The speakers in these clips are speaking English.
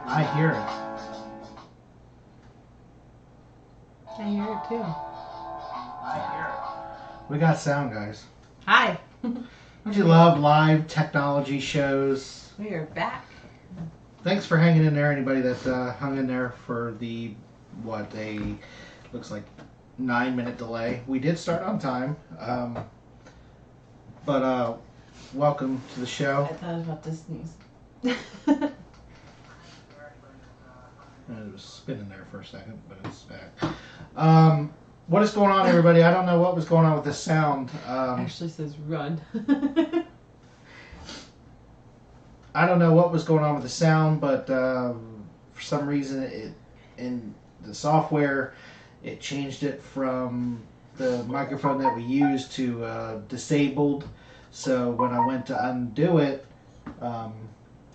I hear it. I hear it too. I hear it. We got sound, guys. Hi. Don't you love live technology shows? We are back. Thanks for hanging in there, anybody that hung in there for the, looks like 9-minute delay. We did start on time, but welcome to the I show. thought about to sneeze. It was spinning there for a second, but it's back. What is going on, everybody? I don't know what was going on with this sound. Ashley says run. I don't know what was going on with the sound, but for some reason, in the software, it changed it from the microphone that we use to disabled. So when I went to undo it,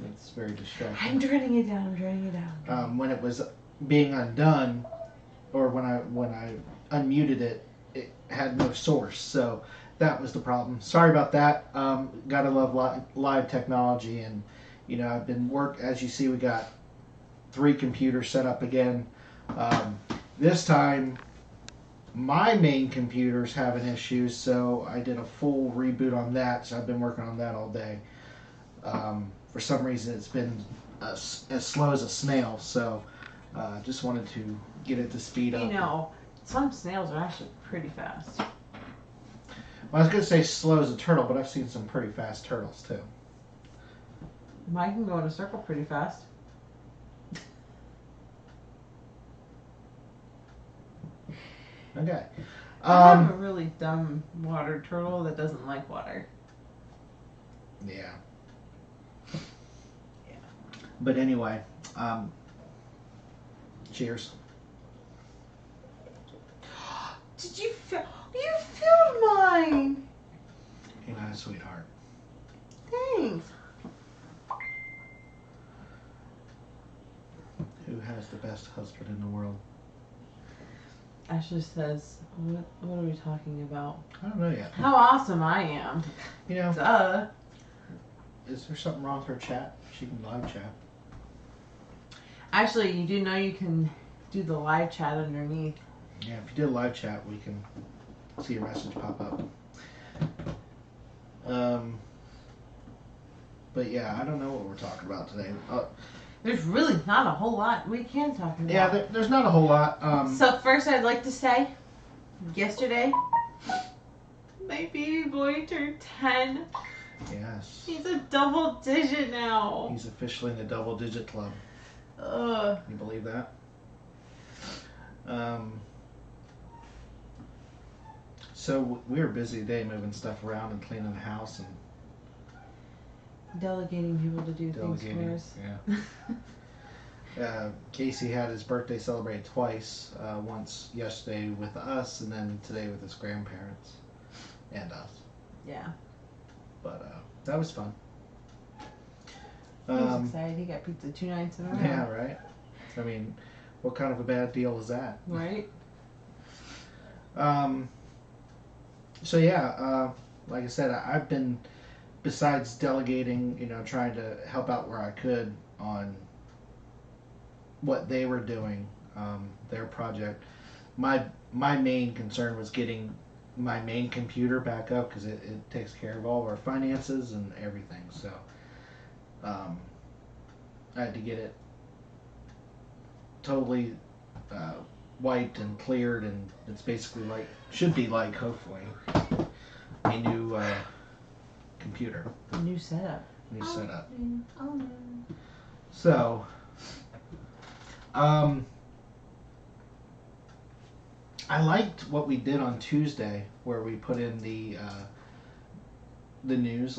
it's very distracting. I'm turning it down. When it was being undone, or when I unmuted it, it had no source. So that was the problem. Sorry about that. Gotta love live technology, and I've been as you see, we got 3 computers set up again. This time, my main computer's having issues, so I did a full reboot on that. So I've been working on that all day. For some reason, it's been as slow as a snail. So just wanted to get it to speed up. Some snails are actually pretty fast. Well, I was going to say slow as a turtle, but I've seen some pretty fast turtles too. Mine can go in a circle pretty fast. Okay. I have a really dumb water turtle that doesn't like water. Yeah. But anyway, cheers. Did you feel? You filled mine. You're not a sweetheart. Thanks. Who has the best husband in the world? Ashley says, what are we talking about? I don't know yet. How awesome I am. Duh. Is there something wrong with her chat? She can live chat. Actually, you do know you can do the live chat underneath. Yeah, if you did a live chat, we can see your message pop up. But yeah, I don't know what we're talking about today. There's really not a whole lot we can talk about. Yeah, there's not a whole lot. So first I'd like to say, yesterday, my baby boy turned 10. Yes. He's a double digit now. He's officially in the double digit club. Ugh. Can you believe that? So we were busy today moving stuff around and cleaning the house and delegating people to do things for us. Yeah. Casey had his birthday celebrated twice. Once yesterday with us, and then today with his grandparents and us. Yeah. But that was fun. He was excited. He got pizza 2 nights in a row. Yeah, right. I mean, what kind of a bad deal is that? Right. So yeah, like I said, I've been, besides delegating, trying to help out where I could on what they were doing, their project. My main concern was getting my main computer back up because it takes care of all of our finances and everything. So I had to get it totally wiped and cleared, and it's basically should be hopefully a new computer. A new setup. New setup. Oh no. So I liked what we did on Tuesday, where we put in the news,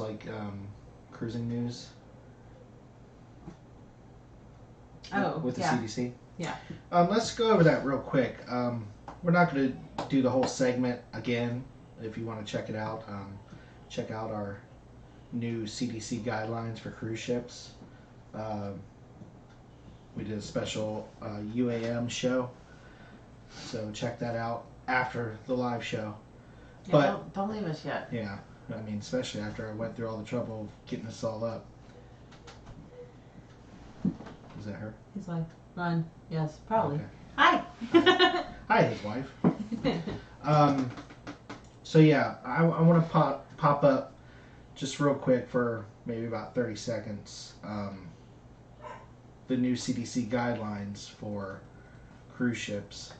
cruising news. Oh, with the yeah. CDC. Yeah. Let's go over that real quick. We're not going to do the whole segment again. If you want to check it out, check out our new CDC guidelines for cruise ships. We did a special UaM show, so check that out after the live show. Yeah, But don't leave us yet. yeah, I mean, especially after I went through all the trouble of getting this all up. Is that her? His wife. Run. Yes, probably. Okay. Hi. Hi, his wife. So yeah, I want to pop up just real quick for maybe about 30 seconds. The new CDC guidelines for cruise ships.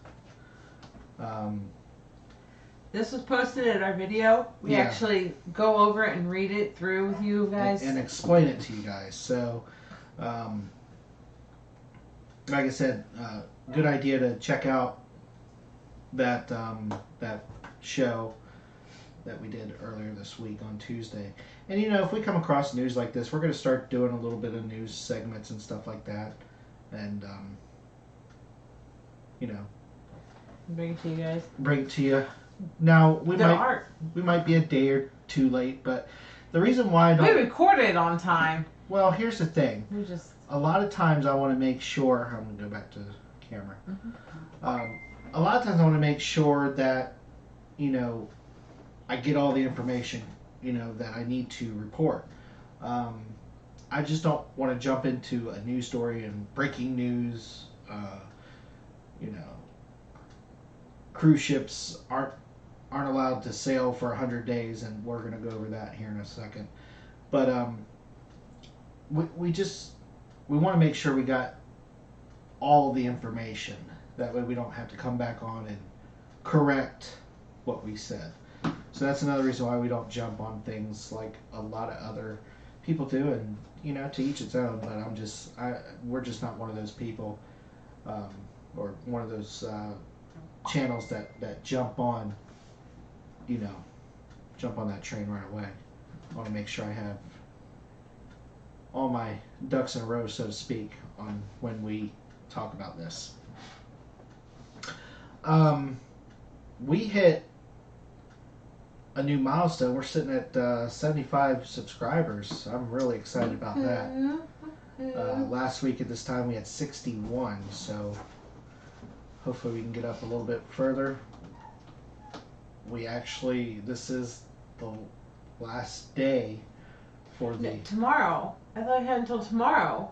This was posted in our video. We actually go over it and read it through with you guys. And explain it to you guys. So, like I said, good idea to check out that that show that we did earlier this week on Tuesday. And you know, if we come across news like this, we're going to start doing a little bit of news segments and stuff like that. And, you know, bring it to you guys. Bring it to you. Now, we might be a day or two late, but the reason why I don't... We recorded on time. Well, here's the thing. We just... A lot of times I want to make sure... I'm going to go back to the camera. A lot of times I want to make sure that, you know, I get all the information, you know, that I need to report. I just don't want to jump into a news story and breaking news, you know, cruise ships aren't allowed to sail for 100 days, and we're going to go over that here in a second. But we want to make sure we got all the information. That way we don't have to come back on and correct what we said. So that's another reason why we don't jump on things like a lot of other people do, and you know, to each its own. But we're just not one of those people, or one of those channels that jump on, you know, jump on that train right away. I want to make sure I have all my ducks in a row, so to speak, on when we talk about this. We hit a new milestone. We're sitting at 75 subscribers. I'm really excited about that. Last week at this time we had 61, so hopefully we can get up a little bit further. This is the last day for the... Tomorrow. I thought I had until tomorrow.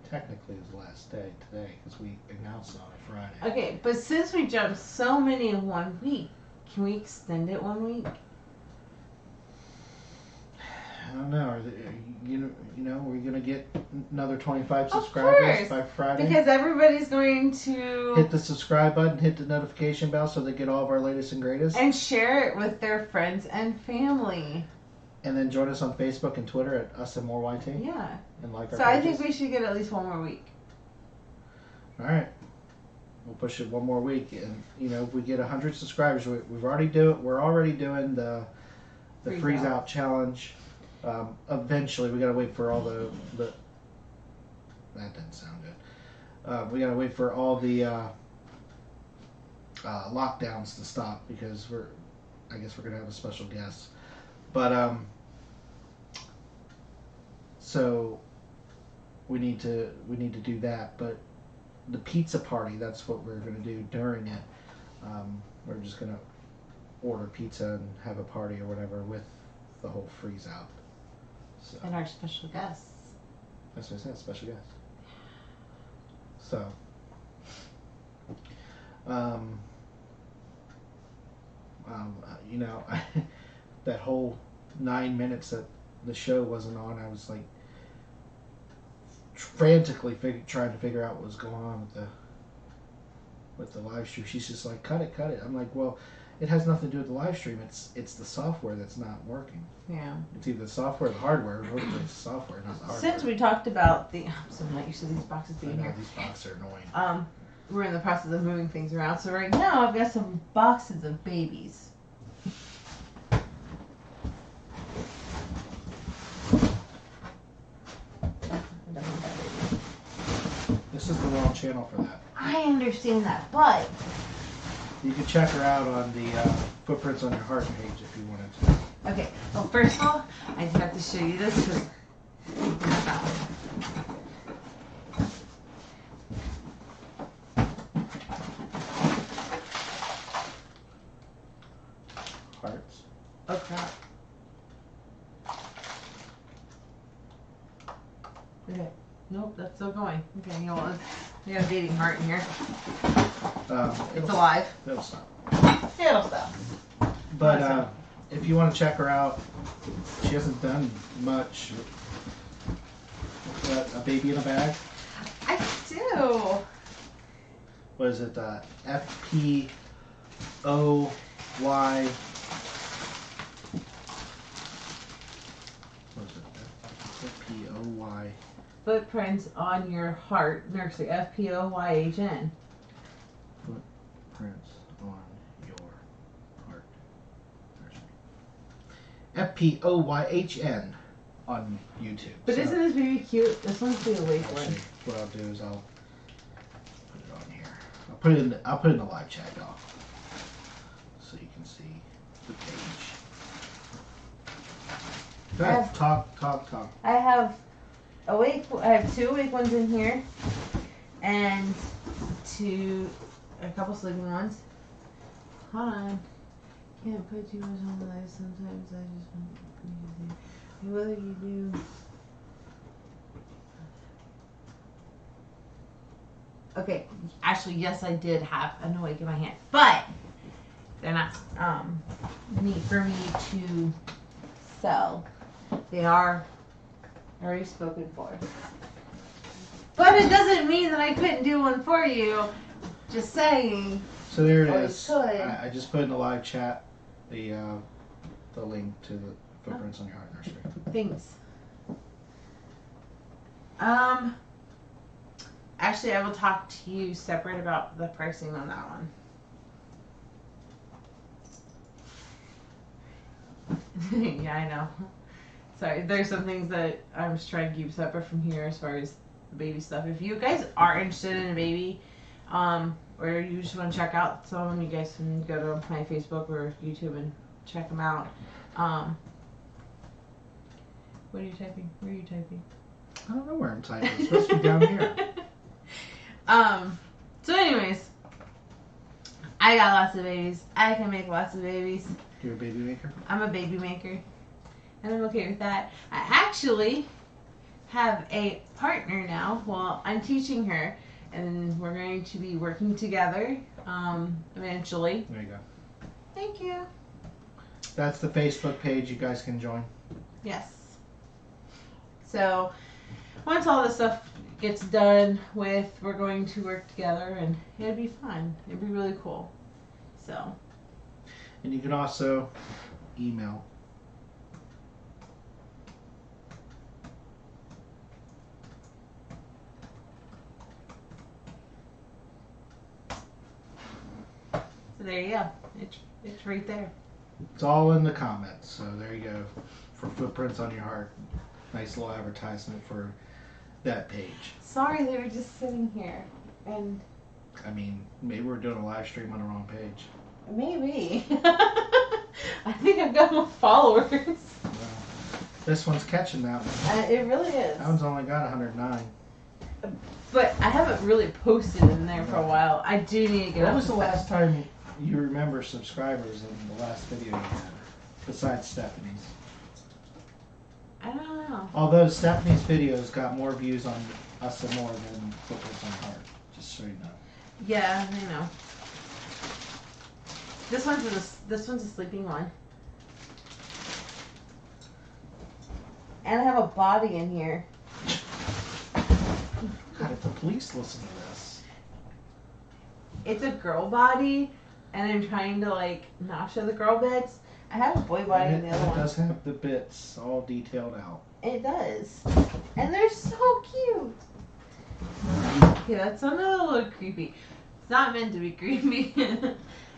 Technically, it's the last day today because we announced it on a Friday. Okay, but since we jumped so many in 1 week, can we extend it 1 week? I don't know. You know, we're going to get another 25 subscribers by Friday. Because everybody's going to... hit the subscribe button, hit the notification bell so they get all of our latest and greatest. And share it with their friends and family. And then join us on Facebook and Twitter at UsandMoreYT. Yeah. And like our So pages. I think we should get at least 1 more week. All right. We'll push it 1 more week, and you know, if we get 100 subscribers, we're already doing the freeze out challenge. Eventually, we gotta wait for all the that didn't sound good. We gotta wait for all the lockdowns to stop because I guess we're gonna have a special guest. But so we need to do that, but. The pizza party, that's what we're going to do during it. We're just going to order pizza and have a party or whatever with the whole freeze out. So, and our special guests. That's what I said, special guest. So, you know, that whole 9 minutes that the show wasn't on, I was like, frantically trying to figure out what was going on with the live stream. She's just like, cut it. I'm like, well, it has nothing to do with the live stream. It's the software that's not working. Yeah. It's either the software or the hardware. It's the software, not the hardware. Since we talked about I'm so not used to these boxes being here. These boxes are annoying. We're in the process of moving things around. So right now I've got some boxes of babies. This is the wrong channel for that. I understand that, but you can check her out on the Footprints on Your Heart page if you wanted to. Okay. Well, first of all, I just have to show you this because Hearts. oh crap. Okay. Nope, that's still going. Okay, you know, we got a beating heart in here. It's It'll, alive. it'll stop. It'll stop. But if you want to check her out, she hasn't done much. A baby in a bag. I do. What is it? FPOY. What is it? FPOY. Footprints on your heart nursery. FPOYHN. Footprints on your heart nursery. FPOYHN on YouTube. But isn't this baby cute? This one's the awake one. Actually, what I'll do is I'll put it on here. I'll put it in the live chat, y'all, so you can see the page. Go ahead, talk. I have two awake ones in here, and a couple sleeping ones. Hold on. Can't put too much on the live. Sometimes I just want to see whether you do. Okay, actually, yes, I did have an awake in my hand, but they're not neat for me to sell. They are already spoken for. But it doesn't mean that I couldn't do one for you. Just saying. So there it Or you is. could. I just put in the live chat the link to the Footprints on Your Heart Nursery. Thanks. Actually, I will talk to you separate about the pricing on that one. Yeah, I know. Sorry, there's some things that I'm just trying to keep separate from here as far as the baby stuff. If you guys are interested in a baby, or you just want to check out some of them, you guys can go to my Facebook or YouTube and check them out. What are you typing? Where are you typing? I don't know where I'm typing. It's supposed to be down here. So anyways, I got lots of babies. I can make lots of babies. You're a baby maker? I'm a baby maker. And I'm okay with that. I actually have a partner now. Well, I'm teaching her. And we're going to be working together eventually. There you go. Thank you. That's the Facebook page you guys can join. Yes. So once all this stuff gets done with, we're going to work together and it'd be fun. It'd be really cool. So. And you can also email. So there you go. It's right there. It's all in the comments. So there you go. For Footprints on Your Heart. Nice little advertisement for that page. Sorry, they were just sitting here. And I mean, maybe we're doing a live stream on the wrong page. maybe. I think I've got more followers. Well, this one's catching that one. It really is. That one's only got 109. But I haven't really posted in there for a while. I do need to get What up was to the that. last time you remember subscribers in the last video you had? Besides Stephanie's. I don't know. Although Stephanie's videos got more views on Us and More than Footprints on Your Heart. Just so you know. Yeah, I know. This one's a sleeping one. And I have a body in here. How did the police listen to this? It's a girl body, and I'm trying to like not show the girl bits. I have a boy body in the other It one. does have the bits all detailed out. It does. And they're so cute. Okay, that's a little creepy. It's not meant to be creepy.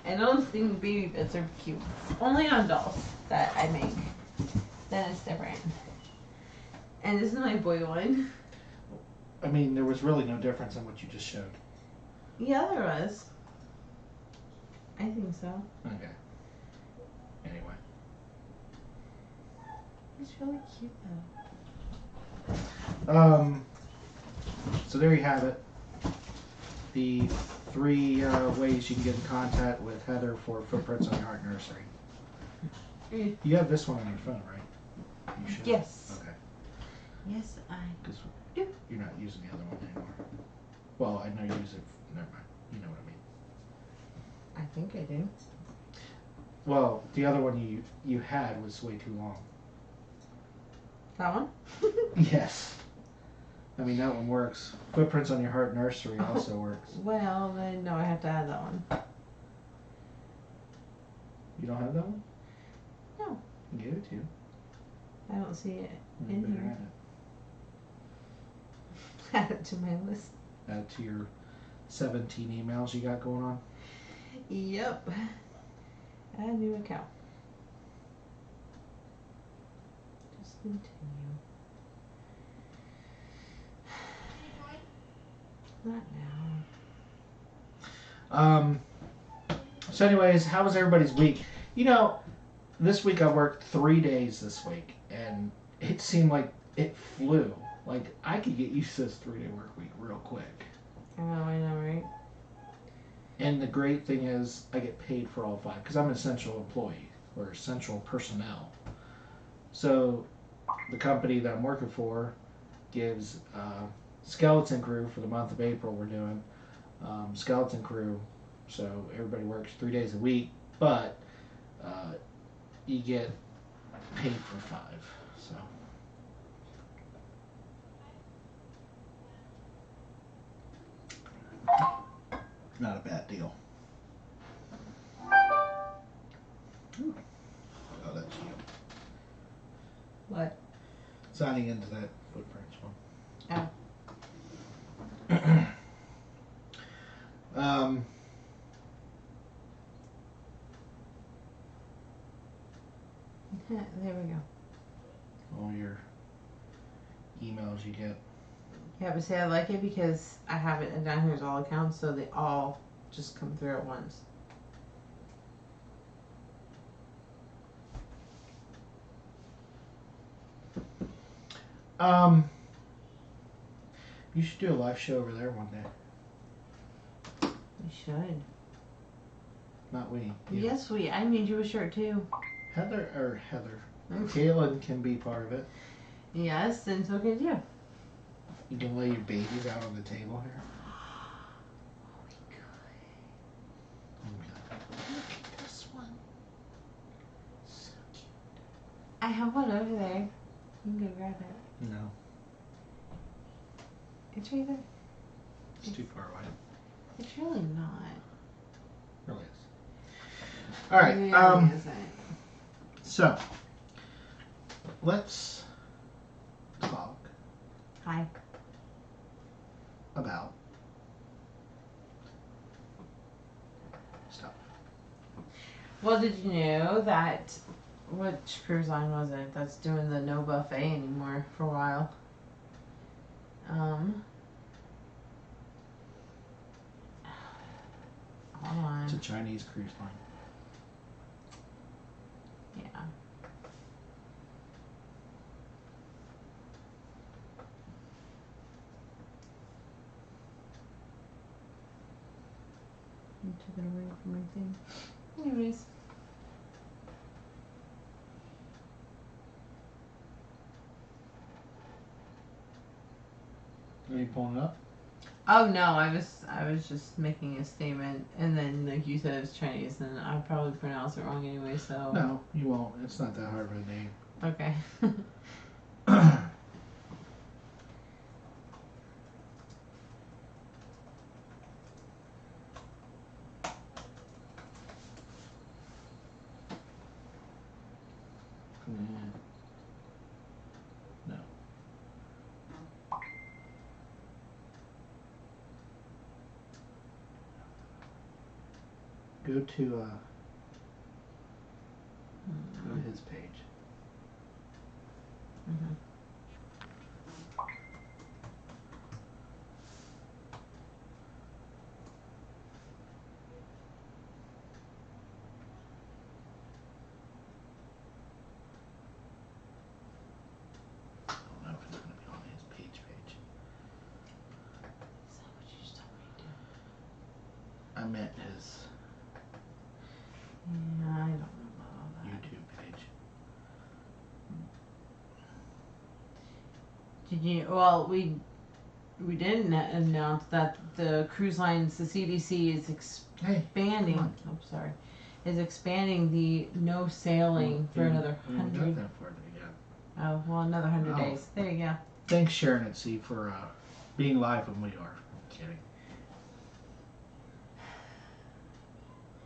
I don't think baby bits are cute. Only on dolls that I make. Then it's different. And this is my boy one. I mean, there was really no difference in what you just showed. Yeah, there was. I think so. Okay. Anyway. It's really cute though. So there you have it. The 3 ways you can get in contact with Heather for Footprints on Your Heart Nursery. You have this one on your phone, right? You should. Yes. Okay. Yes, I. Because Yeah. You're not using the other one anymore. Well, I know you use it. Never mind. You know what I mean. I think I do. Well, the other one you had was way too long. That one? Yes. I mean, that one works. Footprints on Your Heart Nursery also works. Well, then, no, I have to add that one. You don't have that one? No. I gave it to you. I don't see it You in better here. add Add it to my list. it. Add it to your 17 emails you got going on. Yep. Add a new account. Just continue. Not now. So anyways, how was everybody's week? You know, this week I worked 3 days this week, and it seemed like it flew. Like, I could get used to this 3-day work week real quick. Oh, I know, right? And the great thing is, I get paid for all 5, because I'm an essential employee, or essential personnel. So, the company that I'm working for gives skeleton crew for the month of April we're doing. Skeleton crew, so everybody works 3 days a week, but you get paid for 5. So not a bad deal. Ooh. Oh, that's you. What? Signing into that footprints one. Oh. There we go. All your emails you get. Yeah, but see, I like it because I have it down here as all accounts, so they all just come through at once. You should do a live show over there one day. We should. Not we. You. Yes, I made you a shirt too. Heather. Kaylin can be part of it. Yes, and so can you. You can lay your babies out on the table here. Look at this one. So cute. I have one over there. You can go grab it. No, It's right there. it's too far away. It's really not. Really is. All right. It really isn't. So let's talk Hi. about stuff. Well, did you know that which cruise line was it that's doing the no buffet anymore for a while? Hold on. It's a Chinese cruise line. Yeah. You took it away from my thing. Anyways. Are you pulling it up? Oh no, I was just making a statement, and then like you said it's Chinese, and I probably pronounced it wrong anyway. So No, you won't. It's not that hard of a name. okay. No. Go to go to his page. Mhm. I don't know if it's going to be on his page. Is that what you just told me to do? I meant his Yeah, I don't know about all that. YouTube page. Did you? Well, we didn't announce that the cruise lines, the CDC is expanding. Hey, oh, sorry, is expanding the no sailing for another 100. Oh, well, another 100 days. There you go. Thanks, Sharon at Sea, for being live when we are. Kidding.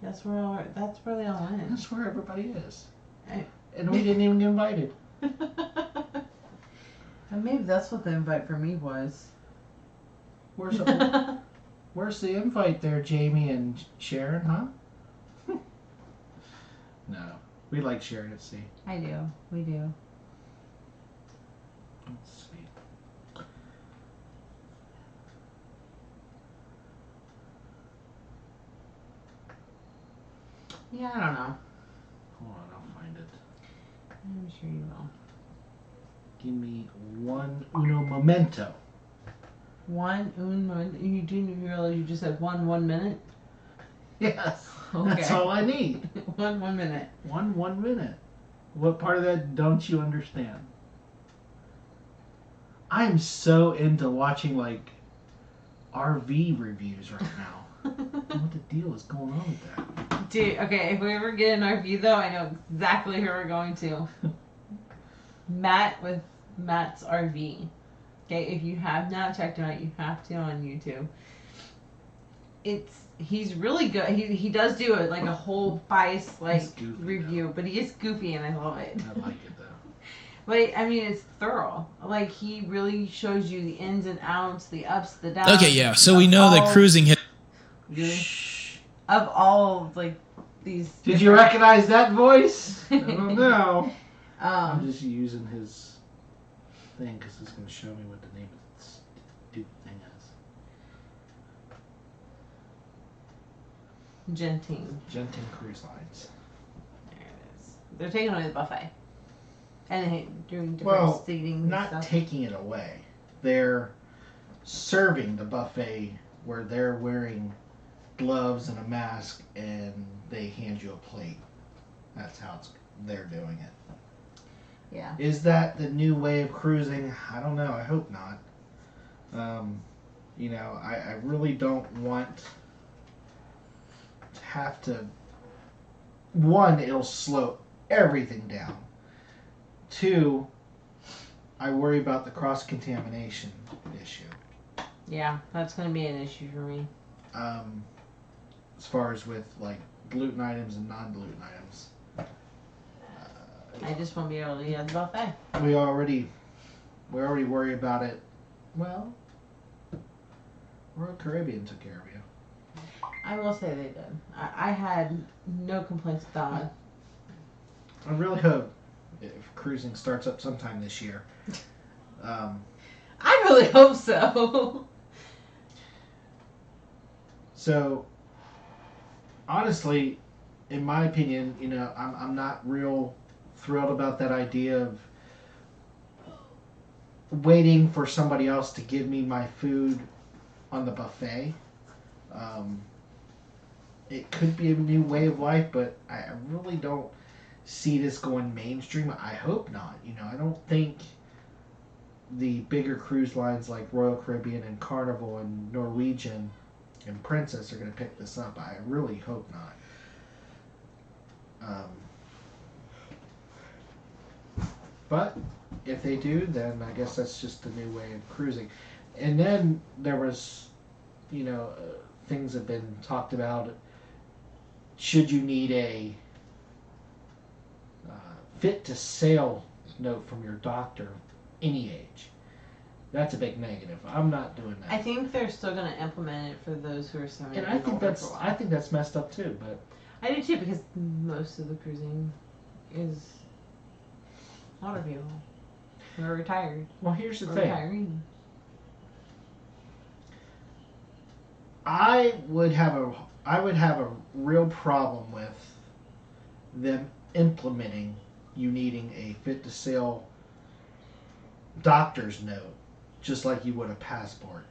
That's where they all went. That's where everybody is. Hey. And we didn't even get invited. And maybe that's what the invite for me was. Where's the invite there, Jamie and Sharon, huh? No. We like Sharon at Sea. I do. We do. Let's see. Yeah, I don't know. Hold on, I'll find it. I'm sure you will. Give me uno momento. You do realize you just said 1 minute? Yes. Okay. That's all I need. 1 minute. 1 minute. What part of that don't you understand? I'm so into watching like RV reviews right now. What the deal is going on with that? Dude, okay, if we ever get an RV though, I know exactly who we're going to. Matt with Matt's RV. Okay, if you have not checked him out, you have to on YouTube. He's really good. He does do it like a whole spice review, though. but he is goofy and I love it. I like it though. But I mean, it's thorough. Like he really shows you the ins and outs, the ups, the downs. Okay, yeah. So we know that cruising hit. Shh. Of all like these. Did you recognize that voice? I don't know. I'm just using his thing because it's going to show me what the name of this stupid thing is. Genting Cruise Lines. There it is. They're taking away the buffet. And doing different seating and not stuff. taking it away. They're serving the buffet where they're wearing gloves and a mask and they hand you a plate. That's how they're doing it. Yeah. Is that the new way of cruising? I don't know. I hope not. I really don't want to have to. One, it'll slow everything down. Two, I worry about the cross-contamination issue. Yeah, that's going to be an issue for me. As far as with like gluten items and non-gluten items. I just won't be able to eat at the buffet. We already worry about it. Well, Royal Caribbean took care of you. I will say they did. I had no complaints about it. I really hope if cruising starts up sometime this year. I really hope so. So, honestly, in my opinion, I'm not real thrilled about that idea of waiting for somebody else to give me my food on the buffet. It could be a new way of life, but I really don't see this going mainstream. I hope not. I don't think the bigger cruise lines like Royal Caribbean and Carnival and Norwegian and Princess are going to pick this up. I really hope not. But if they do, then I guess that's just the new way of cruising. And then there was, things have been talked about. Should you need a fit to sail note from your doctor, any age? That's a big negative. I'm not doing that. I think they're still going to implement it for those who are 70 and I think that's messed up too. But I do too, because most of the cruising is older people who are retired. Well, here's the thing. Retiring. I would have a real problem with them implementing you needing a fit to sail doctor's note, just like you would a passport.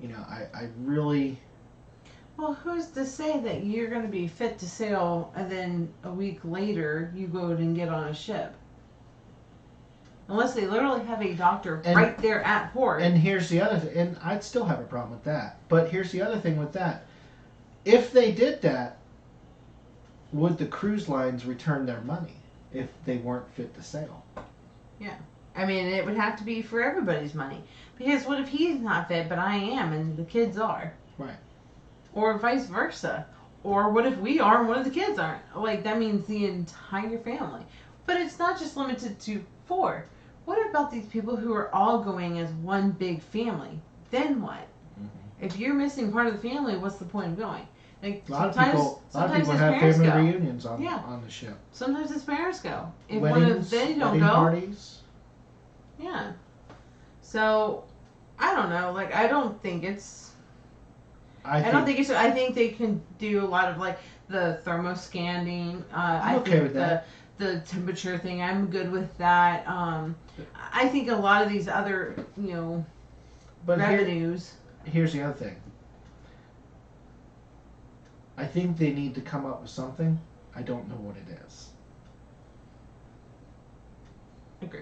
I really. Well, who's to say that you're going to be fit to sail and then a week later you go out and get on a ship? Unless they literally have a doctor And- right there at port. And here's the other thing, and I'd still have a problem with that. But here's the other thing with that. If they did that, would the cruise lines return their money if they weren't fit to sail? I mean, it would have to be for everybody's money. Because what if he's not fit, but I am, and the kids are? Right. Or vice versa. Or what if we are and one of the kids aren't? Like, that means the entire family. But it's not just limited to 4. What about these people who are all going as one big family? Then what? Mm-hmm. If you're missing part of the family, what's the point of going? Like, A lot of sometimes people his have parents family go. reunions on Yeah. on the ship. Sometimes his parents go. If Weddings, one of they don't wedding go, parties. yeah. So, I don't know. Like, I don't think it's. I don't think it's. I think they can do a lot of like the thermoscanning. I'm I okay think with that. the temperature thing. I'm good with that. I think a lot of these other But revenues. here's the other thing. I think they need to come up with something. I don't know what it is. Agree.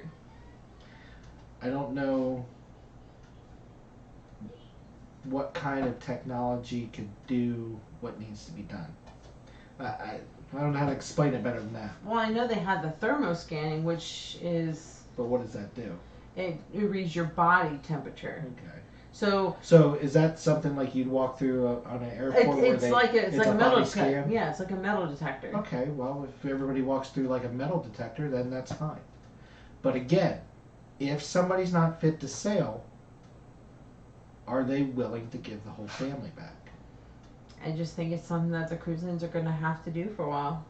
I don't know what kind of technology could do what needs to be done. I don't know how to explain it better than that. Well, I know they had the thermoscanning, which is But what does that do? it reads your body temperature. Okay. So So is that something like you'd walk through on an airport where it's like a metal body detector. scan? Yeah, it's like a metal detector. Okay, well, if everybody walks through like a metal detector, then that's fine. But again, if somebody's not fit to sail, are they willing to give the whole family back? I just think it's something that the cruise lines are going to have to do for a while.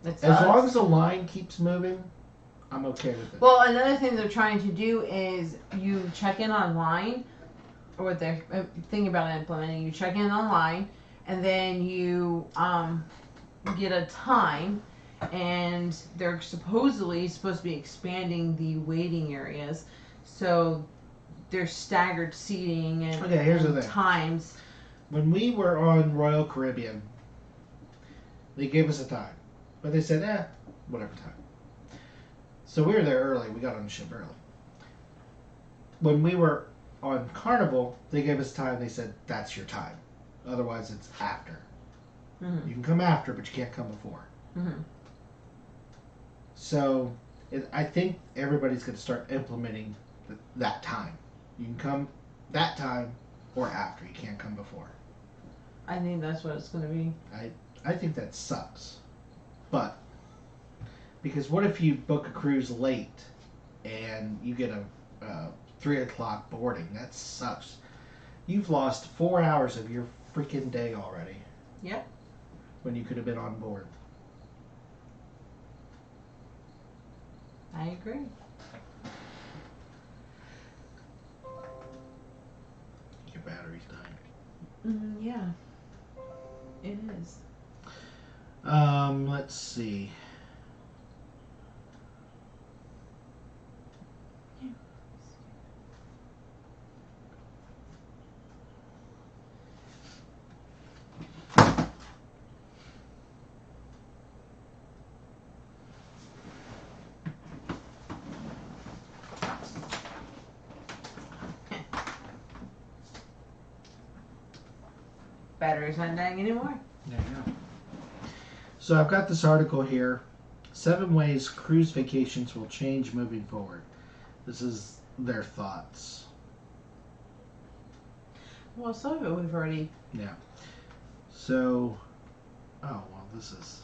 As long as the line keeps moving, I'm okay with it. Well, another thing they're trying to do is you check in online, or what they're thinking about implementing. You check in online, and then you get a time, and they're supposedly supposed to be expanding the waiting areas, so there's staggered seating and, Okay, here's and the thing. times. When we were on Royal Caribbean, they gave us a time. But they said, whatever time. So we were there early. We got on the ship early. When we were on Carnival, they gave us time. They said, that's your time. Otherwise, it's after. Mm-hmm. You can come after, but you can't come before. Mm-hmm. So I think everybody's going to start implementing that time. You can come that time or after. You can't come before. I think that's what it's going to be. I think that sucks. But, because what if you book a cruise late and you get a 3 o'clock boarding? That sucks. You've lost 4 hours of your freaking day already. Yep. When you could have been on board. I agree. Your battery's dying. Yeah. It is. Let's see. Battery's not dying anymore. There you go. So I've got this article here. 7 ways cruise vacations will change moving forward. This is their thoughts. Well, some of it we've already. Yeah. So, this is.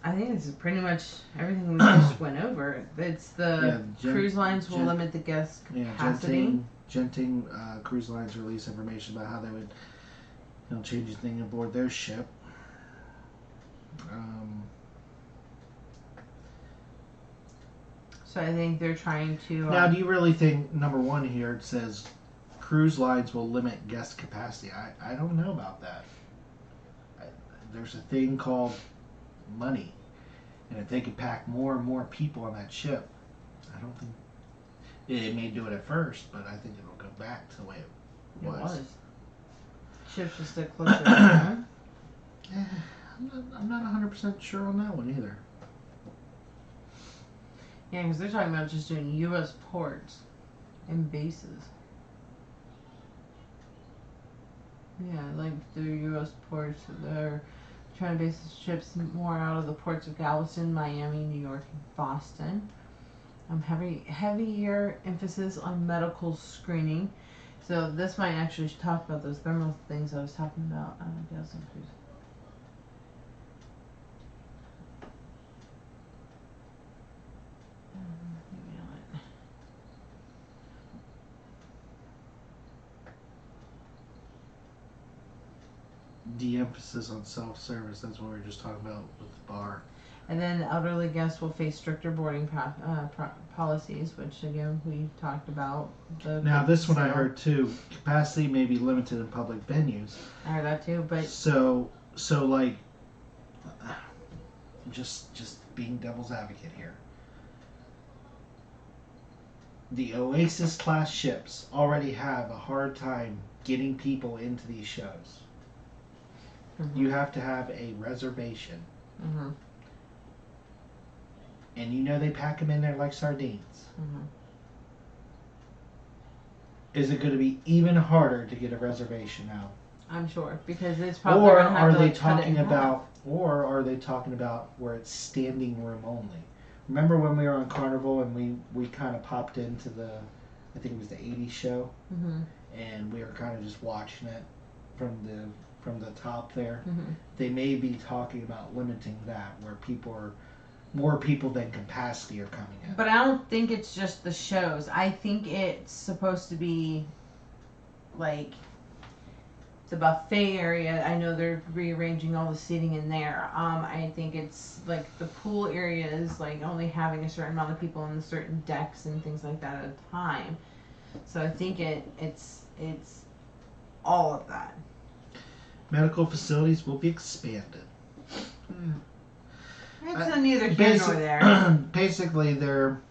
I think this is pretty much everything we just went over. It's the cruise lines will limit the guest capacity. Genting Cruise Lines release information about how they would change things aboard their ship. So I think they're trying to. Now, do you really think, number 1 here, it says cruise lines will limit guest capacity? I don't know about that. There's a thing called money. And if they could pack more and more people on that ship, I don't think. It may do it at first, but I think it'll go back to the way it was. Ships will stick closer to home. I'm not 100% sure on that one either. Yeah, because they're talking about just doing U.S. ports and bases. Yeah, like through U.S. ports, they're trying to base ships more out of the ports of Galveston, Miami, New York, and Boston. Heavier emphasis on medical screening. So this might actually talk about those thermal things I was talking about. Galveston Cruise. De-emphasis on self-service. That's what we were just talking about with the bar. And then elderly guests will face stricter boarding policies, which again we talked about. Now this one I heard too. Capacity may be limited in public venues. I heard that too, but so like, just being devil's advocate here. The Oasis class ships already have a hard time getting people into these shows. You have to have a reservation. And you know they pack them in there like sardines. Is it going to be even harder to get a reservation now? I'm sure, because it's probably going to have to like cut it in half. Or are they talking about where it's standing room only? Remember when we were on Carnival and we kind of popped into the, I think it was the 80s show, and we were kind of just watching it from the top there. They may be talking about limiting that, where more people than capacity are coming in. But I don't think it's just the shows. I think it's supposed to be like the buffet area. I know they're rearranging all the seating in there. I think it's like the pool area is like only having a certain amount of people on the certain decks and things like that at a time. So I think it's all of that. Medical facilities will be expanded. It's neither here nor there. Basically, they're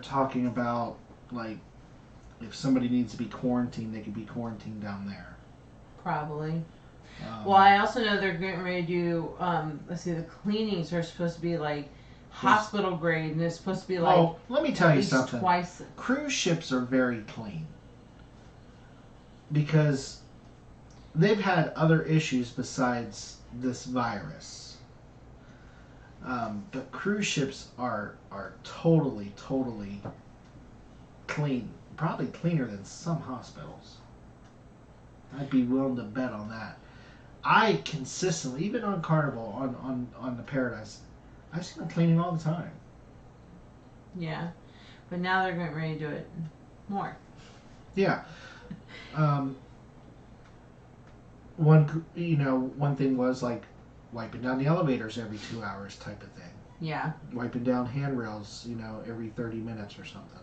talking about, like, if somebody needs to be quarantined, they could be quarantined down there. Probably. Well, I also know they're getting ready to do, let's see, the cleanings are supposed to be like hospital grade, and it's supposed to be like. Oh, let me tell you least something. Twice. Cruise ships are very clean because they've had other issues besides this virus. But cruise ships are totally clean. Probably cleaner than some hospitals. I'd be willing to bet on that. I consistently, even on Carnival, on the Paradise, I've seen them cleaning all the time. Yeah, but now they're getting ready to do it more. Yeah. One thing was like wiping down the elevators every 2 hours type of thing. Yeah. Wiping down handrails, every 30 minutes or something.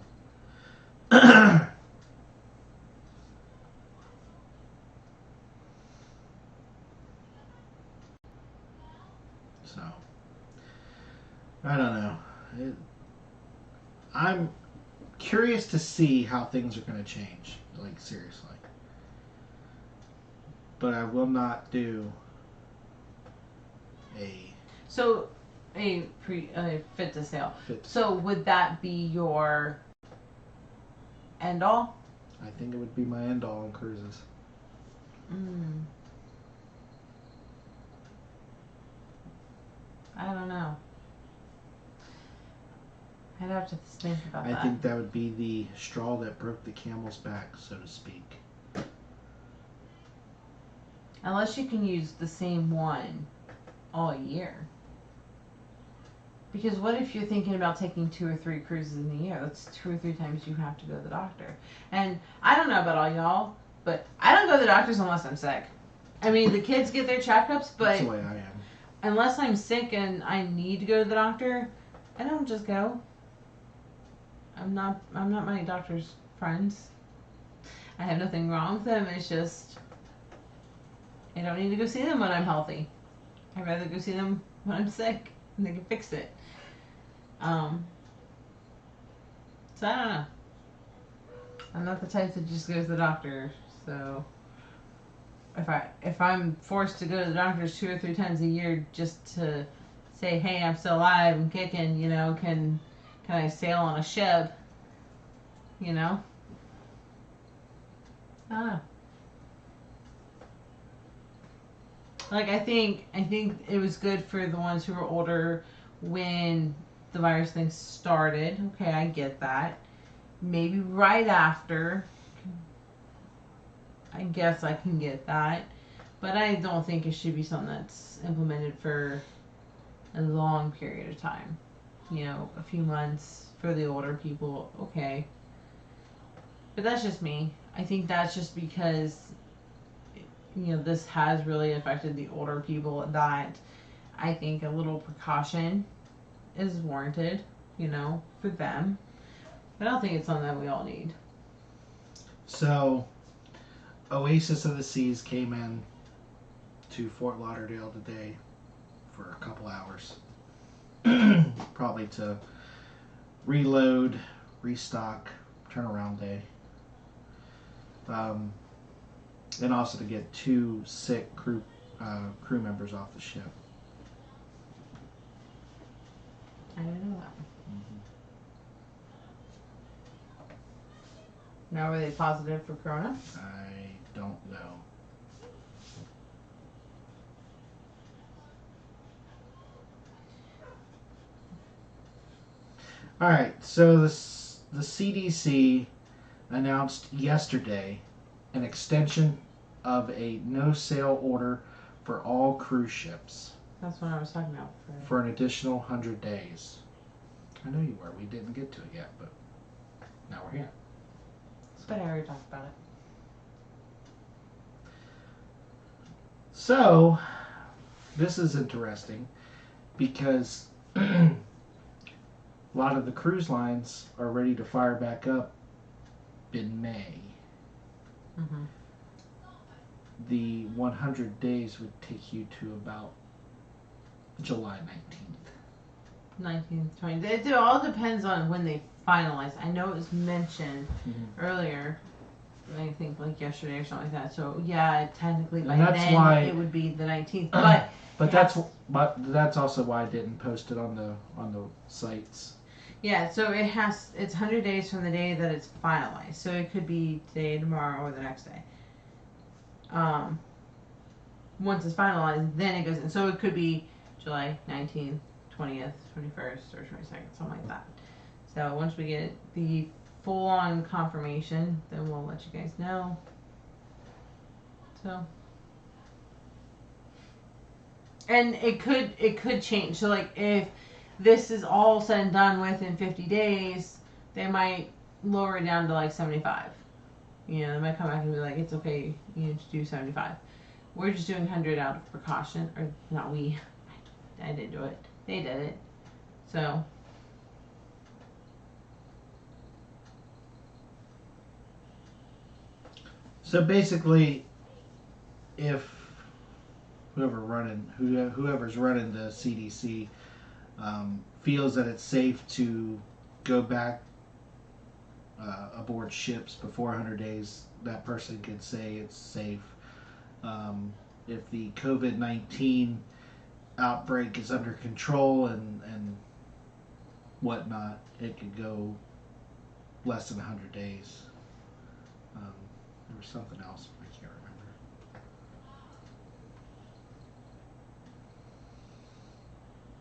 So, I don't know. I'm curious to see how things are going to change. Like, seriously. But I will not do a fit to sail. fit. So would that be your end all? I think it would be my end all on cruises. I don't know. I'd have to think about that. I think that would be the straw that broke the camel's back, so to speak. Unless you can use the same one all year. Because what if you're thinking about taking 2 or 3 cruises in a year? That's 2 or 3 times you have to go to the doctor. And I don't know about all y'all, but I don't go to the doctors unless I'm sick. I mean, the kids get their checkups, but That's the way I am. Unless I'm sick and I need to go to the doctor, I don't just go. I'm not my doctor's friends. I have nothing wrong with them. It's just I don't need to go see them when I'm healthy. I'd rather go see them when I'm sick and they can fix it. So I don't know. I'm not the type that just goes to the doctor. So if I'm forced to go to the doctor 2 or 3 times a year just to say, hey, I'm still alive and kicking, you know, can I sail on a ship? You know? I don't know. Like, I think it was good for the ones who were older when the virus thing started. Okay, I get that. Maybe right after, I guess I can get that. But I don't think it should be something that's implemented for a long period of time. You know, a few months for the older people, okay. But that's just me. I think that's just because, you know, this has really affected the older people that I think a little precaution is warranted, you know, for them. But I don't think it's something that we all need. So, Oasis of the Seas came in to Fort Lauderdale today for a couple hours. Probably to reload, restock, turnaround day. And also to get 2 sick crew members off the ship. I didn't know that. Now, were they positive for Corona? I don't know. All right, so the CDC announced yesterday an extension of a no-sail order for all cruise ships That's what I was talking about. for an additional 100 days. I know you were. We didn't get to it yet, but now we're here. But I already talked about it. So, this is interesting because a lot of the cruise lines are ready to fire back up in May. Mm-hmm. The 100 days would take you to about July 19th. 19th, 20th. It all depends on when they finalize. I know it was mentioned earlier, I think like yesterday or something like that. So yeah, technically by then it would be the 19th. But that's also why I didn't post it on the sites. Yeah, so it's 100 days from the day that it's finalized. So it could be today, tomorrow, or the next day. Once it's finalized, then it goes in. So it could be July 19th, 20th, 21st, or 22nd, something like that. So once we get the full-on confirmation, then we'll let you guys know. So, and it could change. So like if this is all said and done within 50 days, they might lower it down to like 75. You know, they might come back and be like, it's okay, you need to do 75. We're just doing 100 out of precaution, or not we. I didn't do it. They did it. So. So basically, if whoever's running the CDC feels that it's safe to go back aboard ships before 100 days, that person can say it's safe. If the COVID-19 outbreak is under control and whatnot, it could go less than 100 days. There was something else, I can't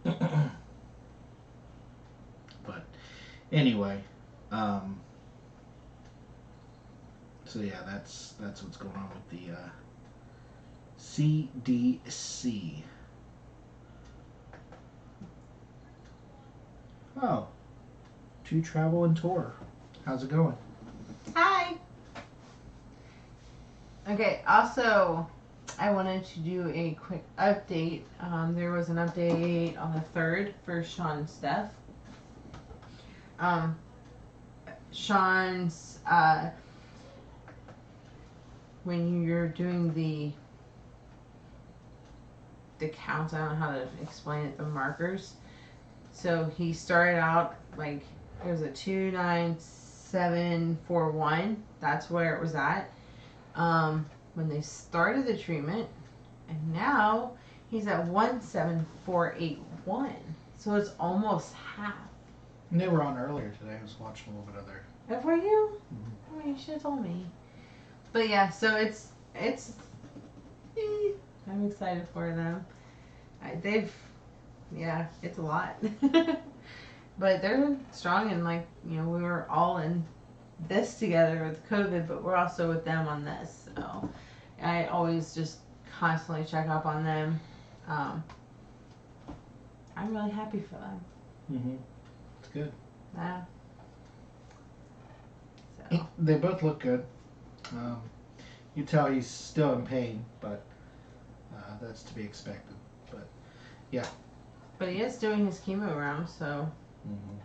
remember. But anyway, so yeah, that's what's going on with the CDC. Oh, to travel and tour. How's it going? Hi. Okay, also, I wanted to do a quick update. There was an update on the 3rd for Sean and Steph. Sean's, when you're doing the counts, I don't know how to explain it, the markers. So he started out like, it was a 29741. That's where it was at. When they started the treatment, and now he's at 17481. 1. So it's almost half. And they were on earlier today. I was watching a little bit of their. And for you? Mhm. I mean, you should have told me. But yeah, so it's I'm excited for them. It's a lot. But they're strong, and like, we were all in this together with COVID, but we're also with them on this. So I always just constantly check up on them. I'm really happy for them. Mm-hmm. It's good. Yeah. So. They both look good. You tell he's still in pain, but that's to be expected. But he is doing his chemo round, so. Mm-hmm.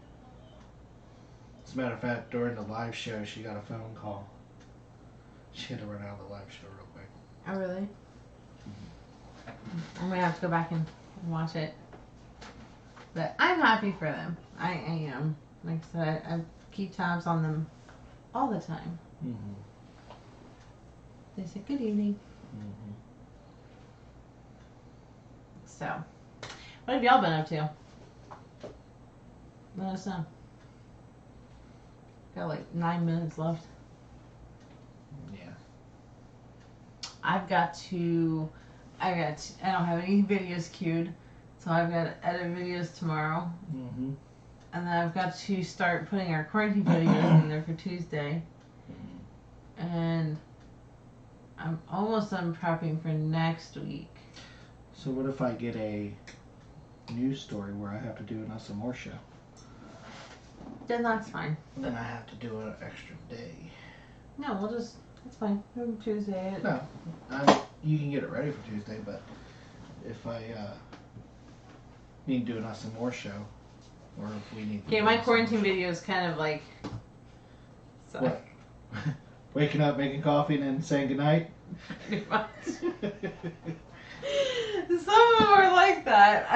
As a matter of fact, during the live show, she got a phone call. She had to run out of the live show real quick. Oh, really? I'm gonna have to go back and watch it. But I'm happy for them. I am. Like I said, I keep tabs on them all the time. Mm-hmm. They say good evening. Mm-hmm. So, what have y'all been up to? Let us know. Got like 9 minutes left. Yeah. I don't have any videos queued, so I've got to edit videos tomorrow. Mm-hmm. And then I've got to start putting our quarantine videos in there for Tuesday. Mm-hmm. And I'm almost done prepping for next week. So what if I get a news story where I have to do an UsandMoreYT show? Then that's fine. Then I have to do an extra day. No, it's fine. Maybe Tuesday. No, you can get it ready for Tuesday, but if I need to do an UsandMoreYT show, or if we need to Okay, do my an quarantine UsandMoreYT video is kind of like. So. What? Waking up, making coffee, and then saying goodnight? Pretty much. Some of them are like that.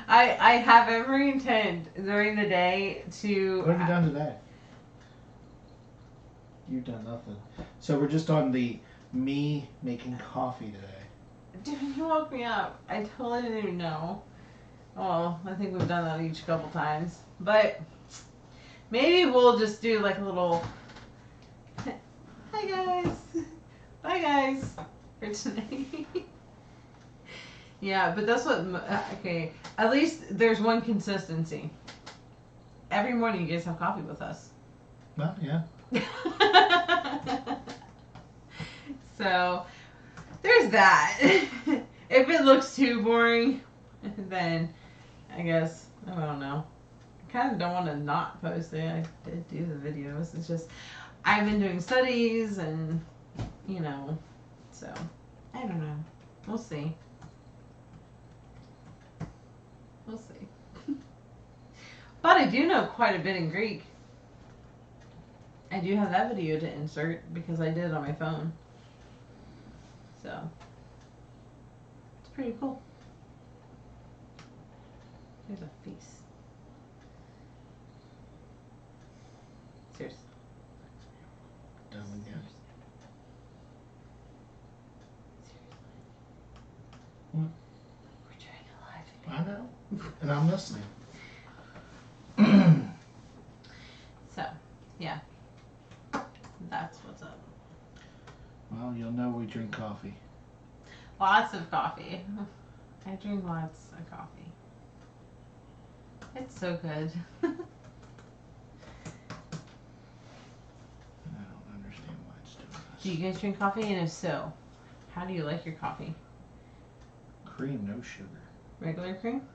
I have every intent during the day to. What have you done today? You've done nothing. So we're just on the me making coffee today. Dude, you woke me up. I totally didn't even know. Well, I think we've done that each couple times. But maybe we'll just do like a little. Hi guys. Bye guys. For tonight. Yeah, but that's what. Okay, at least there's one consistency. Every morning you guys have coffee with us. Well, yeah. So there's that. If it looks too boring, then I guess I don't know. I kind of don't want to not post it. I did do the videos. It's just I've been doing studies and so I don't know. We'll see. We'll see. But I do know quite a bit in Greek. I do have that video to insert because I did it on my phone. So, it's pretty cool. There's a face. Seriously. Done again. What? We're doing a live video. I know. And I'm listening. So, yeah. That's what's up. Well, you'll know we drink coffee. Lots of coffee. I drink lots of coffee. It's so good. I don't understand why it's doing this. Do you guys drink coffee? And if so, how do you like your coffee? Cream, no sugar. Regular cream?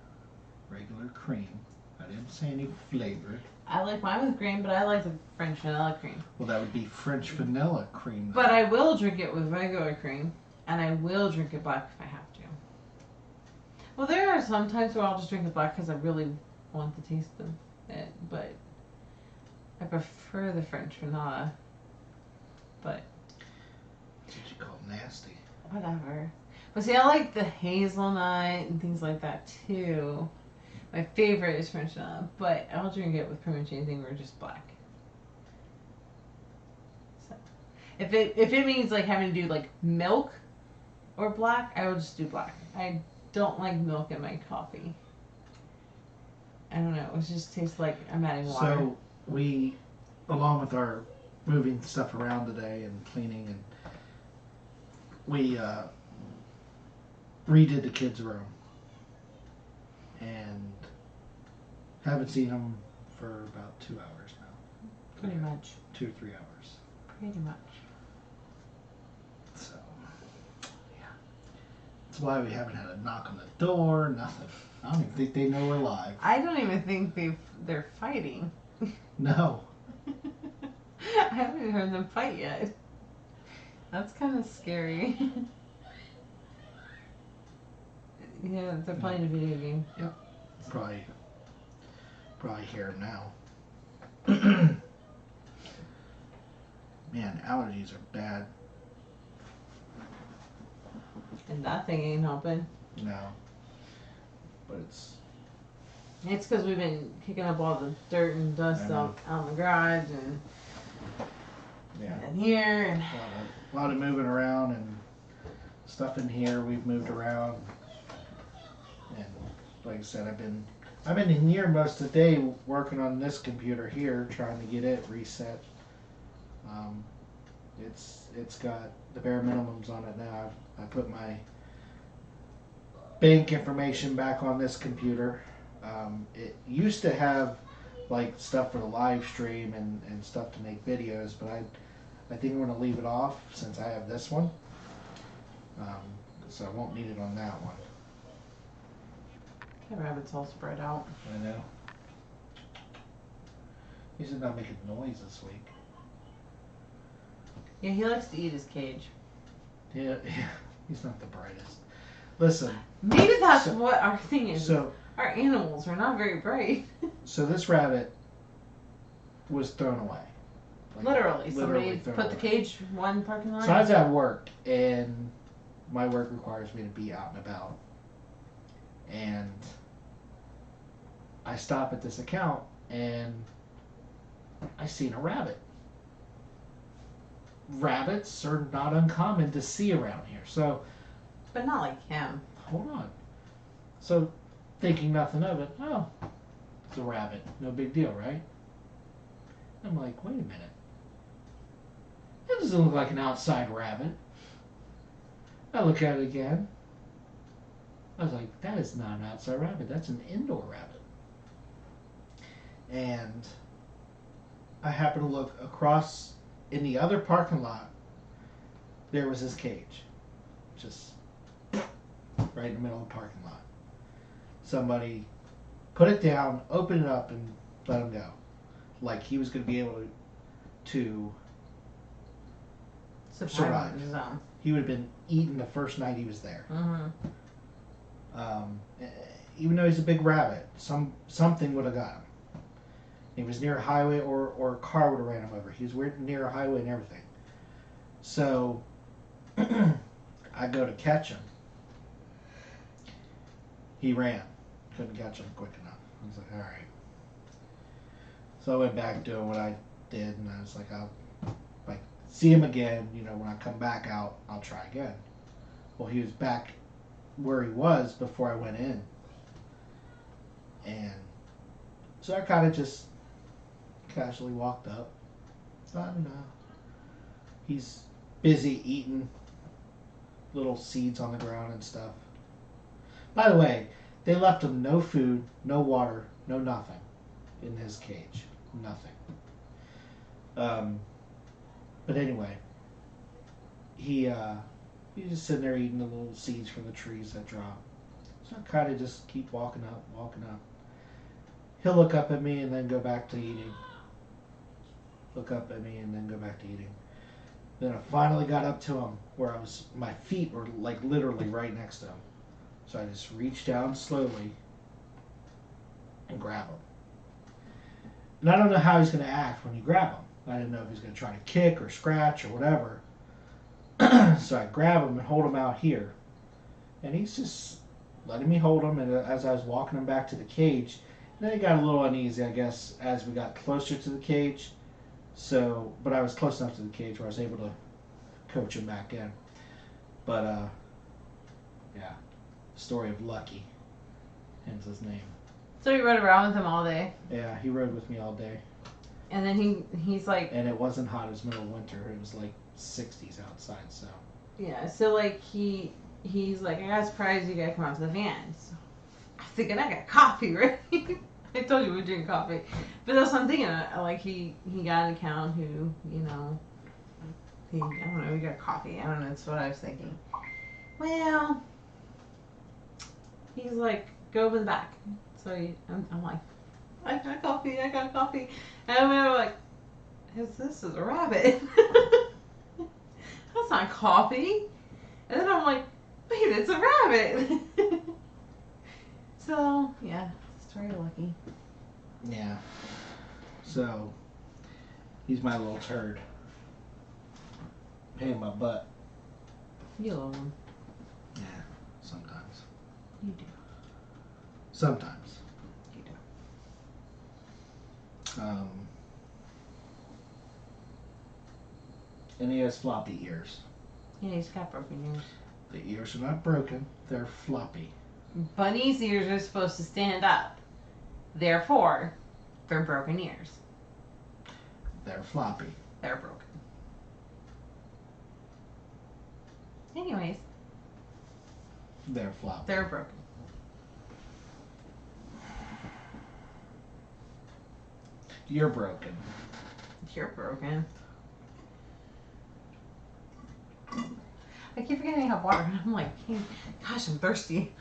Regular cream. I didn't say any flavor. I like mine with cream, but I like the French vanilla cream. Well, that would be French vanilla cream. But I will drink it with regular cream, and I will drink it black if I have to. Well, there are some times where I'll just drink it black because I really want to taste it, but I prefer the French vanilla. But That's what you call nasty. whatever. But see, I like the hazelnut and things like that too. My favorite is French vanilla, but I'll drink it with pretty much anything or just black. So, if it means like having to do like milk or black, I will just do black. I don't like milk in my coffee. I don't know. It just tastes like I'm adding water. So we, along with our moving stuff around today and cleaning, and we redid the kids' room, and haven't seen them for about 2 hours now. Pretty much. 2 or 3 hours. Pretty much. So, yeah. That's why we haven't had a knock on the door, nothing. I don't even think they know we're live. I don't even think they're fighting. No. I haven't even heard them fight yet. That's kind of scary. Yeah, they're playing a video game. Yep. Probably hear them now. Man, allergies are bad. And that thing ain't helping. No. But it's... It's because we've been kicking up all the dirt and dust out in the garage and here and A lot of moving around and stuff in here we've moved around. And like I said, I've been in here most of the day working on this computer here, trying to get it reset. It's got the bare minimums on it now. I put my bank information back on this computer. It used to have like stuff for the live stream and stuff to make videos, but I think I'm going to leave it off since I have this one. So I won't need it on that one. the rabbit's all spread out. I know. He's not making noise this week. Yeah, he likes to eat his cage. Yeah, he's not the brightest. Listen. Maybe that's what our thing is. So our animals are not very bright. So this rabbit was thrown away. Like, Literally somebody thrown put the away. cage one parking lot. So I was at work, and my work requires me to be out and about. And I stop at this account, and I seen a rabbit. Rabbits are not uncommon to see around here. So, But not like him. hold on. So, thinking nothing of it, oh, it's a rabbit. No big deal, right? I'm like, wait a minute. That doesn't look like an outside rabbit. I look at it again. I was like, that is not an outside rabbit. That's an indoor rabbit. And I happened to look across in the other parking lot. There was his cage. Just right in the middle of the parking lot. Somebody put it down, opened it up, and let him go. Like he was going to be able to survive. On his own. He would have been eaten the first night he was there. Mm-hmm. Even though he's a big rabbit, something would have got him. He was near a highway, or a car would have ran him over. He was near a highway and everything. So I go to catch him. He ran. Couldn't catch him quick enough. I was like, all right. So I went back doing what I did, and I was like, I'll see him again. You know, when I come back out, I'll try again. Well, he was back where he was before I went in, and so I kind of just casually walked up. I don't know. He's busy eating little seeds on the ground and stuff. By the way, they left him no food, no water, no nothing in his cage. Nothing. But anyway, he's just sitting there eating the little seeds from the trees that drop. So I kind of just keep walking up. He'll look up at me and then go back to eating. Look up at me and then go back to eating. Then I finally got up to him where my feet were like literally right next to him. So I just reached down slowly and grab him. And I don't know how he's going to act when you grab him. I didn't know if he's going to try to kick or scratch or whatever. So I grab him and hold him out here. And he's just letting me hold him. And as I was walking him back to the cage, then he got a little uneasy, I guess, as we got closer to the cage. So, but I was close enough to the cage where I was able to coach him back in. But, yeah. Story of Lucky. Hence his name. So we rode around with him all day. Yeah, he rode with me all day. And then he's like... And it wasn't hot. It was middle of winter. It was like 60s outside, so... Yeah, so like he's like, I got a surprise, you gotta come out to the van. So I was thinking, I got coffee, right? I told you we drink coffee. But that's what I'm thinking. Like, he got an account who, you know, I don't know, we got coffee. I don't know, that's what I was thinking. Well, he's like, go over the back. So I'm like, I got coffee. And I'm like, this is a rabbit. That's not coffee. And then I'm like, wait, it's a rabbit. So, yeah, it's very lucky. Yeah. So, he's my little turd. Pain in my butt. You love him. Yeah, sometimes. You do. Sometimes. You do. And he has floppy ears. Yeah, he's got broken ears. The ears are not broken, they're floppy. Bunny's ears are supposed to stand up. Therefore, they're broken ears. They're floppy. They're broken. Anyways, They're floppy. they're broken. You're broken. You're broken. I keep forgetting I have water, and I'm like, gosh, I'm thirsty.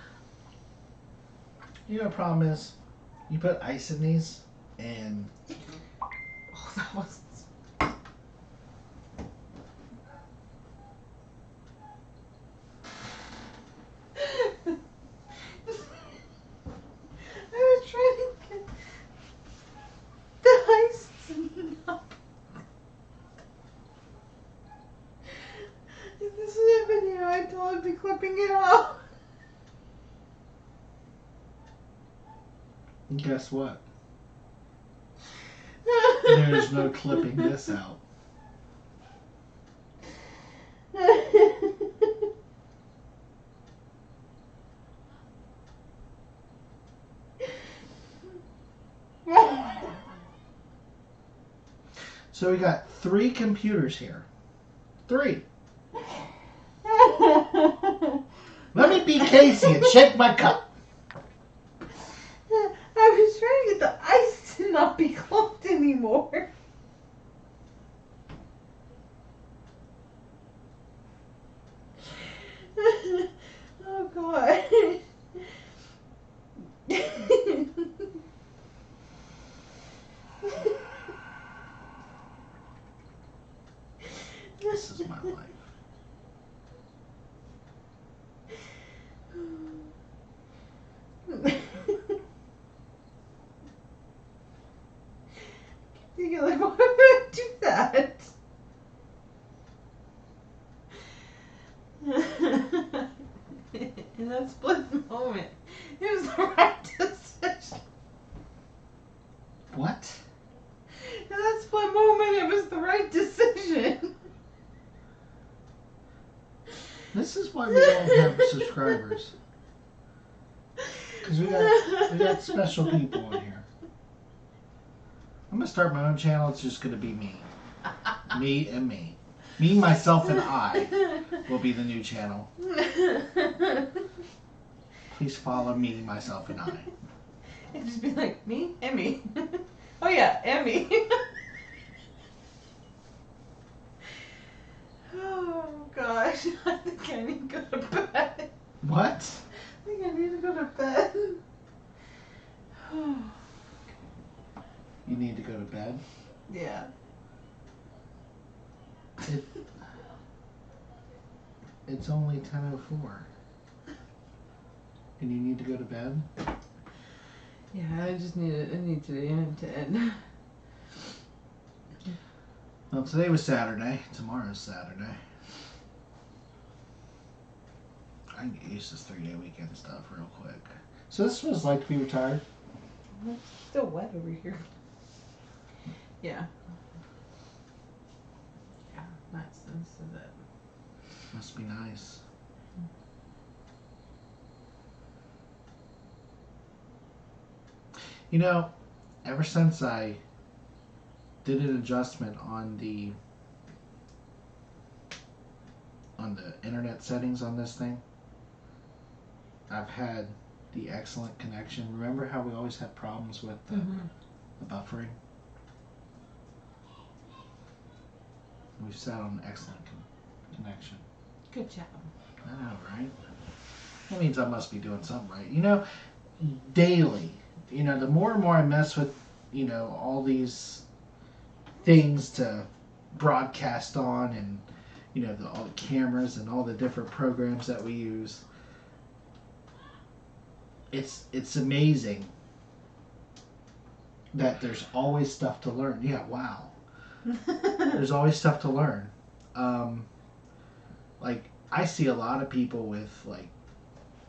You know, the problem is, you put ice in these, and Oh, that was... I was trying to get the ice up. If this is a video, I'd totally be clipping it out. and guess what? There's no clipping this out. So we got 3 computers here. 3. Let me be Casey and shake my cup. I was trying to get the ice to not be clumped anymore. Oh God. This is my life. You're like, why would I do that? In that split moment, it was the right decision. What? In that split moment, it was the right decision. This is why we don't have subscribers. Because we got special people on here. I'm gonna start my own channel. It's just gonna be me. Me and me. Me, myself, and I will be the new channel. Please follow me, myself, and I. It'd just be like, me and me. Oh yeah, and me. Oh gosh, I think I need to go to bed. What? I think I need to go to bed. You need to go to bed? Yeah. It's only 10:04. And you need to go to bed? Yeah, I need to end. Well, today was Saturday. Tomorrow's Saturday. I can get used to this 3-day weekend stuff real quick. So this was like to be retired? It's still wet over here. Yeah. Yeah, nice. This is it. Must be nice. You know, ever since I did an adjustment on the internet settings on this thing, I've had the excellent connection. Remember how we always had problems with the buffering? We've sat on an excellent connection. Good job. I know, right? That means I must be doing something right. You know, daily, you know, the more and more I mess with, you know, all these things to broadcast on, and, you know, all the cameras and all the different programs that we use, it's amazing that there's always stuff to learn. Yeah, wow. There's always stuff to learn. Like, I see a lot of people with, like,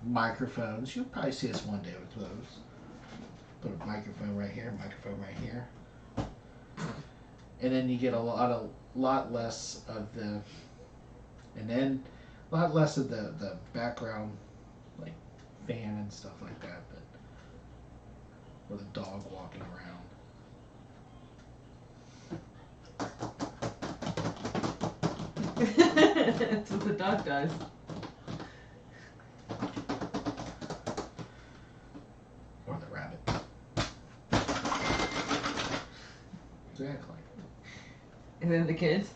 microphones. You'll probably see us one day with those. Put a microphone right here, microphone right here. And then you get a lot less of the background, like, fan and stuff like that, but with a dog walking around. That's what the dog does. Or the rabbit. Exactly. And then the kids.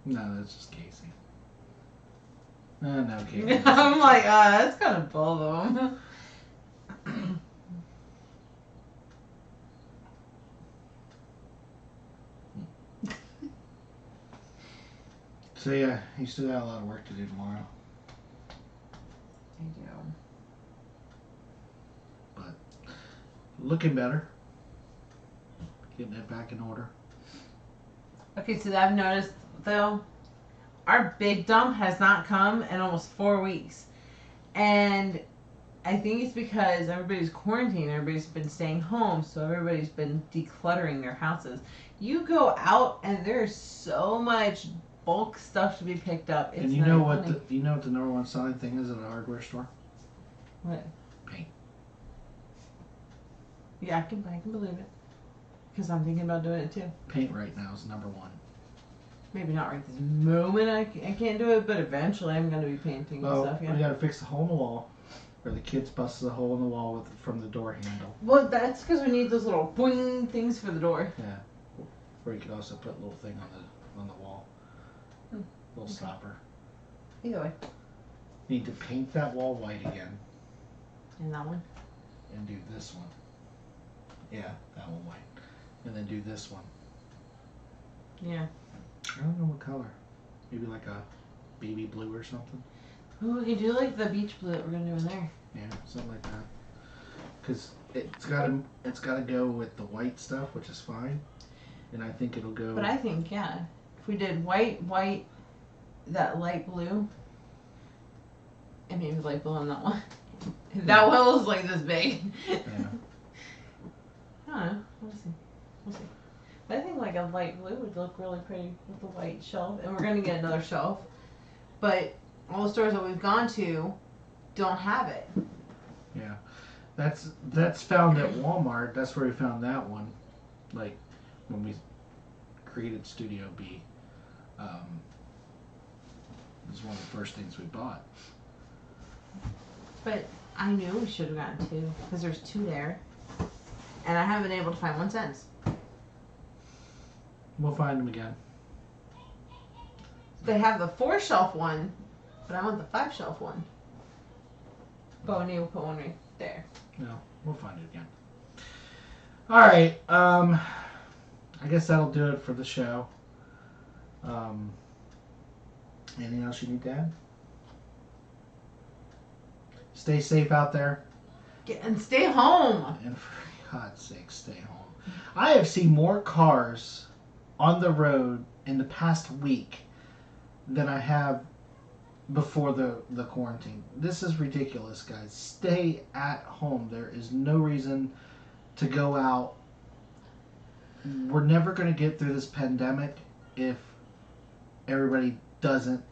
No, that's just Casey. No, Casey. I'm like, that's kind of both of them. So yeah, you still got a lot of work to do tomorrow. I do. But looking better. Getting it back in order. Okay, so I've noticed, though, our big dump has not come in almost 4 weeks. And I think it's because everybody's quarantined, everybody's been staying home, so everybody's been decluttering their houses. You go out and there's so much bulk stuff to be picked up. It's And you know what the number one selling thing is at a hardware store? What? Paint. Yeah, I can believe it. Because I'm thinking about doing it too. Paint right now is number one. Maybe not right this moment, I can't do it, but eventually I'm going to be painting and stuff, yeah. We gotta fix the hole in the wall. Where the kids busted a hole in the wall from the door handle. Well, that's because we need those little boing things for the door. Yeah. Or you could also put a little thing on the wall. Little stopper. Either way. Need to paint that wall white again. And that one? And do this one. Yeah, that one white. And then do this one. Yeah. I don't know what color. Maybe like a baby blue or something. Ooh, we could do like the beach blue that we're gonna do in there. Yeah, something like that. Because it's gotta go with the white stuff, which is fine. And I think it'll go. But I think, yeah, if we did white, that light blue, and maybe light blue on that one. That one was like this big. Yeah. I don't know. We'll see. But I think like a light blue would look really pretty with the white shelf. And we're gonna get another shelf. But all the stores that we've gone to don't have it. Yeah. That's found at Walmart. That's where we found that one. Like when we created Studio B. It was one of the first things we bought. But I knew we should have gotten two because there's two there. And I haven't been able to find one since. We'll find them again. They have the 4-shelf one, but I want the 5-shelf one. But we need to put one right there. No, we'll find it again. All right. I guess that'll do it for the show. Anything else you need to add? Stay safe out there. And stay home. And for God's sake, stay home. I have seen more cars on the road in the past week than I have before the quarantine. This is ridiculous, guys. Stay at home. There is no reason to go out. We're never going to get through this pandemic if everybody doesn't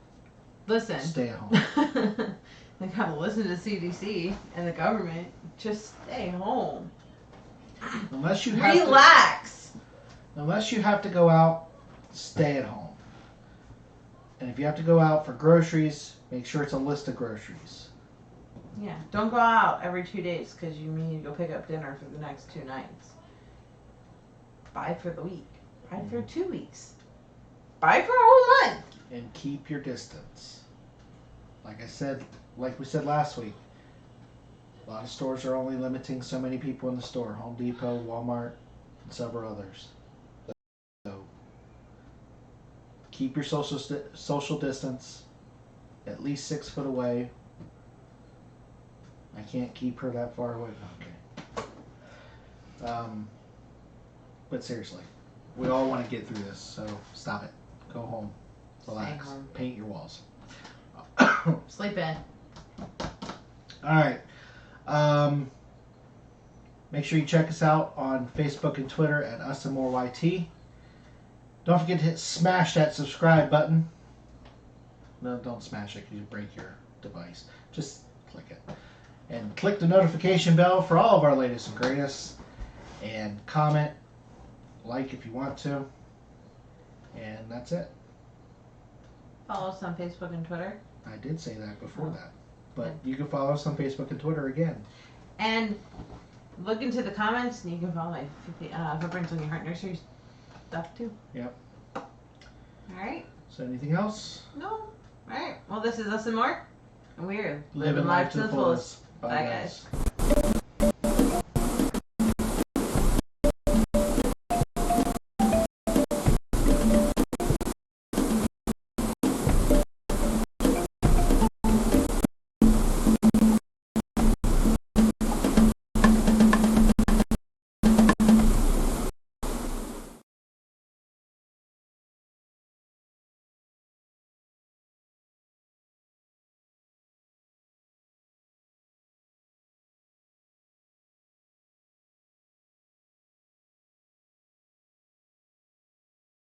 Listen. stay at home. They gotta listen to CDC and the government. Just stay home. Unless you have Relax. unless you have to go out, stay at home. And if you have to go out for groceries, make sure it's a list of groceries. Yeah, don't go out every 2 days because you need to go pick up dinner for the next 2 nights. Buy for the week. Buy for 2 weeks. Buy for a whole month. And keep your distance. Like we said last week, a lot of stores are only limiting so many people in the store. Home Depot, Walmart, and several others. So keep your social distance, at least 6 foot away. I can't keep her that far away. Okay. But seriously, we all want to get through this, so stop it. Go home. Relax. Stay home. Paint your walls. Sleep in. Alright. Make sure you check us out on Facebook and Twitter at UsandMoreYT. Don't forget to smash that subscribe button. No, don't smash it because you break your device. Just click it. And click the notification bell for all of our latest and greatest. And comment, like if you want to. And that's it. Follow us on Facebook and Twitter. I did say that before that. But you can follow us on Facebook and Twitter again. And look into the comments and you can follow my Footprints on Your Heart Nursery stuff too. Yep. Alright. So anything else? No. Alright. Well, this is Us and More. And we're Living life to the fullest. Bye, guys.